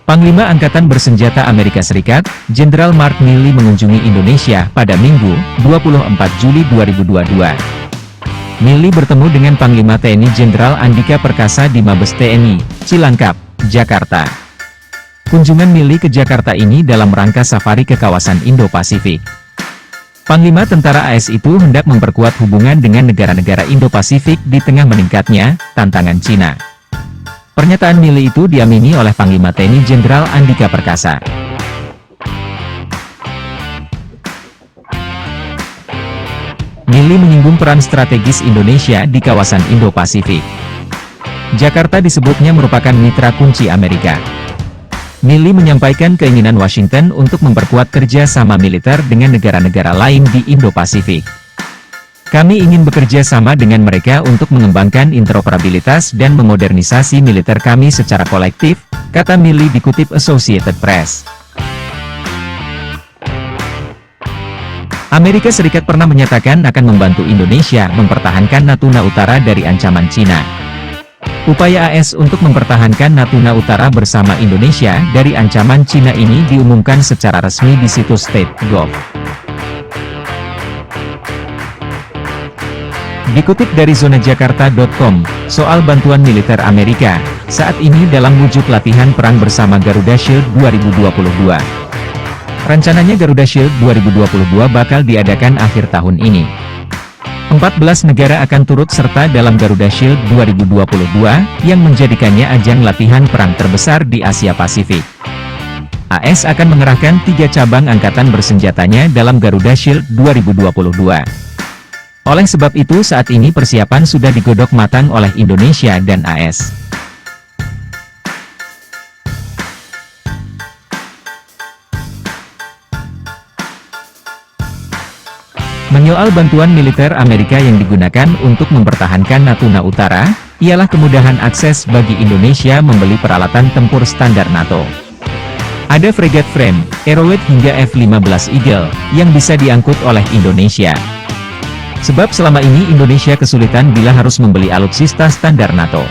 Panglima Angkatan Bersenjata Amerika Serikat, Jenderal Mark Milley mengunjungi Indonesia pada Minggu, 24 Juli 2022. Milley bertemu dengan Panglima TNI Jenderal Andika Perkasa di Mabes TNI, Cilangkap, Jakarta. Kunjungan Milley ke Jakarta ini dalam rangka safari ke kawasan Indo-Pasifik. Panglima Tentara AS itu hendak memperkuat hubungan dengan negara-negara Indo-Pasifik di tengah meningkatnya tantangan Cina. Pernyataan Milley itu diamini oleh Panglima TNI Jenderal Andika Perkasa. Milley menyinggung peran strategis Indonesia di kawasan Indo-Pasifik. Jakarta disebutnya merupakan mitra kunci Amerika. Milley menyampaikan keinginan Washington untuk memperkuat kerja sama militer dengan negara-negara lain di Indo-Pasifik. Kami ingin bekerja sama dengan mereka untuk mengembangkan interoperabilitas dan memodernisasi militer kami secara kolektif, kata Milley dikutip Associated Press. Amerika Serikat pernah menyatakan akan membantu Indonesia mempertahankan Natuna Utara dari ancaman Cina. Upaya AS untuk mempertahankan Natuna Utara bersama Indonesia dari ancaman Cina ini diumumkan secara resmi di situs State.gov. Dikutip dari zonajakarta.com, soal bantuan militer Amerika, saat ini dalam wujud latihan perang bersama Garuda Shield 2022. Rencananya Garuda Shield 2022 bakal diadakan akhir tahun ini. 14 negara akan turut serta dalam Garuda Shield 2022, yang menjadikannya ajang latihan perang terbesar di Asia Pasifik. AS akan mengerahkan 3 cabang angkatan bersenjatanya dalam Garuda Shield 2022. Oleh sebab itu saat ini persiapan sudah digodok matang oleh Indonesia dan AS. Menyoal bantuan militer Amerika yang digunakan untuk mempertahankan Natuna Utara, ialah kemudahan akses bagi Indonesia membeli peralatan tempur standar NATO. Ada fregat frame, Arrowhead hingga F-15 Eagle, yang bisa diangkut oleh Indonesia. Sebab selama ini Indonesia kesulitan bila harus membeli alutsista standar NATO.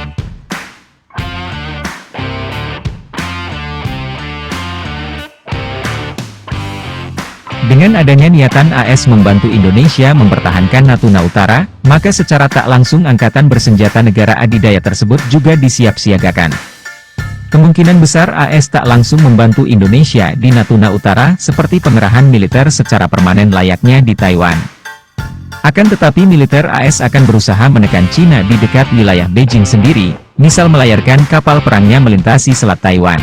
Dengan adanya niatan AS membantu Indonesia mempertahankan Natuna Utara, maka secara tak langsung angkatan bersenjata negara adidaya tersebut juga disiap-siagakan. Kemungkinan besar AS tak langsung membantu Indonesia di Natuna Utara seperti pengerahan militer secara permanen layaknya di Taiwan. Akan tetapi militer AS akan berusaha menekan Cina di dekat wilayah Beijing sendiri, misal melayarkan kapal perangnya melintasi Selat Taiwan.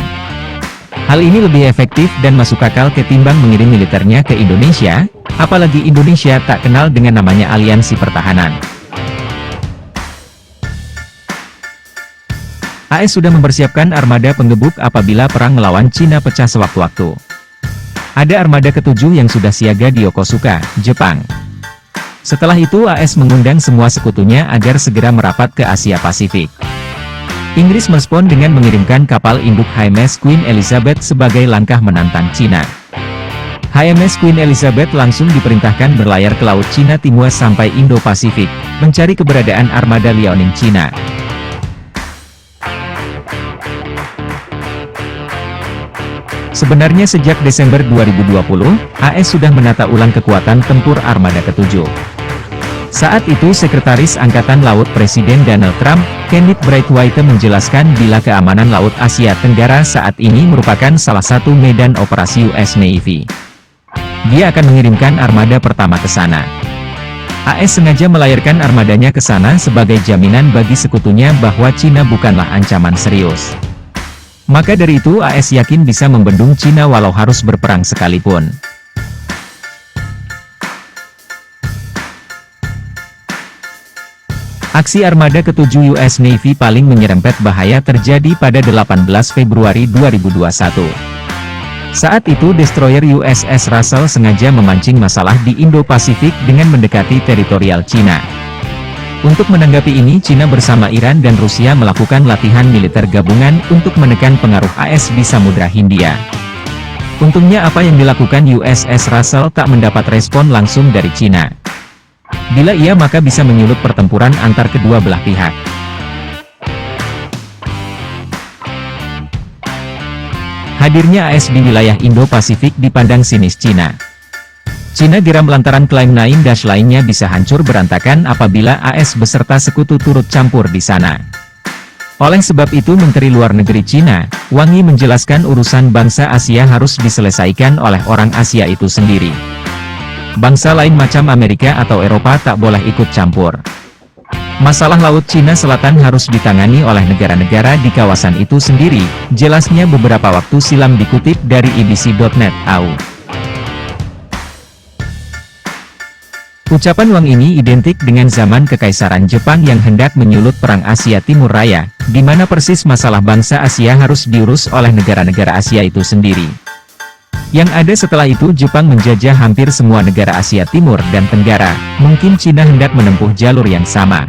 Hal ini lebih efektif dan masuk akal ketimbang mengirim militernya ke Indonesia, apalagi Indonesia tak kenal dengan namanya aliansi pertahanan. AS sudah mempersiapkan armada penggebuk apabila perang melawan Cina pecah sewaktu-waktu. Ada armada ke-7 yang sudah siaga di Yokosuka, Jepang. Setelah itu AS mengundang semua sekutunya agar segera merapat ke Asia Pasifik. Inggris merespon dengan mengirimkan kapal induk HMS Queen Elizabeth sebagai langkah menantang Cina. HMS Queen Elizabeth langsung diperintahkan berlayar ke Laut Cina Timur sampai Indo-Pasifik, mencari keberadaan armada Liaoning Cina. Sebenarnya sejak Desember 2020, AS sudah menata ulang kekuatan tempur armada ke-7. Saat itu Sekretaris Angkatan Laut Presiden Donald Trump, Kenneth Brightwhite menjelaskan bila keamanan Laut Asia Tenggara saat ini merupakan salah satu medan operasi US Navy. Dia akan mengirimkan armada pertama ke sana. AS sengaja melayarkan armadanya ke sana sebagai jaminan bagi sekutunya bahwa Cina bukanlah ancaman serius. Maka dari itu AS yakin bisa membendung Cina walau harus berperang sekalipun. Aksi armada ke-7 US Navy paling menyerempet bahaya terjadi pada 18 Februari 2021. Saat itu destroyer USS Russell sengaja memancing masalah di Indo-Pasifik dengan mendekati teritorial Cina. Untuk menanggapi ini Cina bersama Iran dan Rusia melakukan latihan militer gabungan untuk menekan pengaruh AS di Samudra Hindia. Untungnya apa yang dilakukan USS Russell tak mendapat respon langsung dari Cina. Bila iya maka bisa menyulut pertempuran antar kedua belah pihak. Hadirnya AS di wilayah Indo-Pasifik dipandang sinis Cina. Cina geram lantaran klaim 9 Dash lainnya bisa hancur berantakan apabila AS beserta sekutu turut campur di sana. Oleh sebab itu Menteri Luar Negeri Cina, Wang Yi menjelaskan urusan bangsa Asia harus diselesaikan oleh orang Asia itu sendiri. Bangsa lain macam Amerika atau Eropa tak boleh ikut campur. Masalah Laut Cina Selatan harus ditangani oleh negara-negara di kawasan itu sendiri, jelasnya beberapa waktu silam dikutip dari ibc.net AU. Ucapan Wang ini identik dengan zaman Kekaisaran Jepang yang hendak menyulut Perang Asia Timur Raya, di mana persis masalah bangsa Asia harus diurus oleh negara-negara Asia itu sendiri. Yang ada setelah itu Jepang menjajah hampir semua negara Asia Timur dan Tenggara, mungkin Cina hendak menempuh jalur yang sama.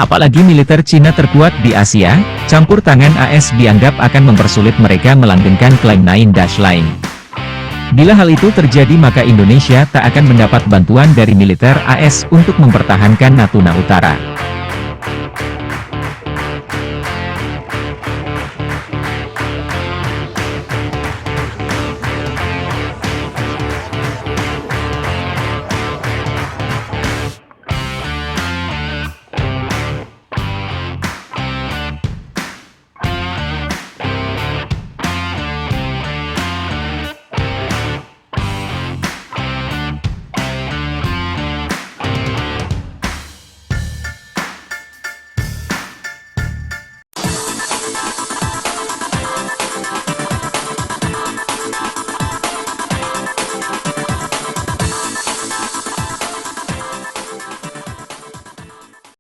Apalagi militer Cina terkuat di Asia, campur tangan AS dianggap akan mempersulit mereka melanggengkan klaim 9 Dash lain. Bila hal itu terjadi maka Indonesia tak akan mendapat bantuan dari militer AS untuk mempertahankan Natuna Utara.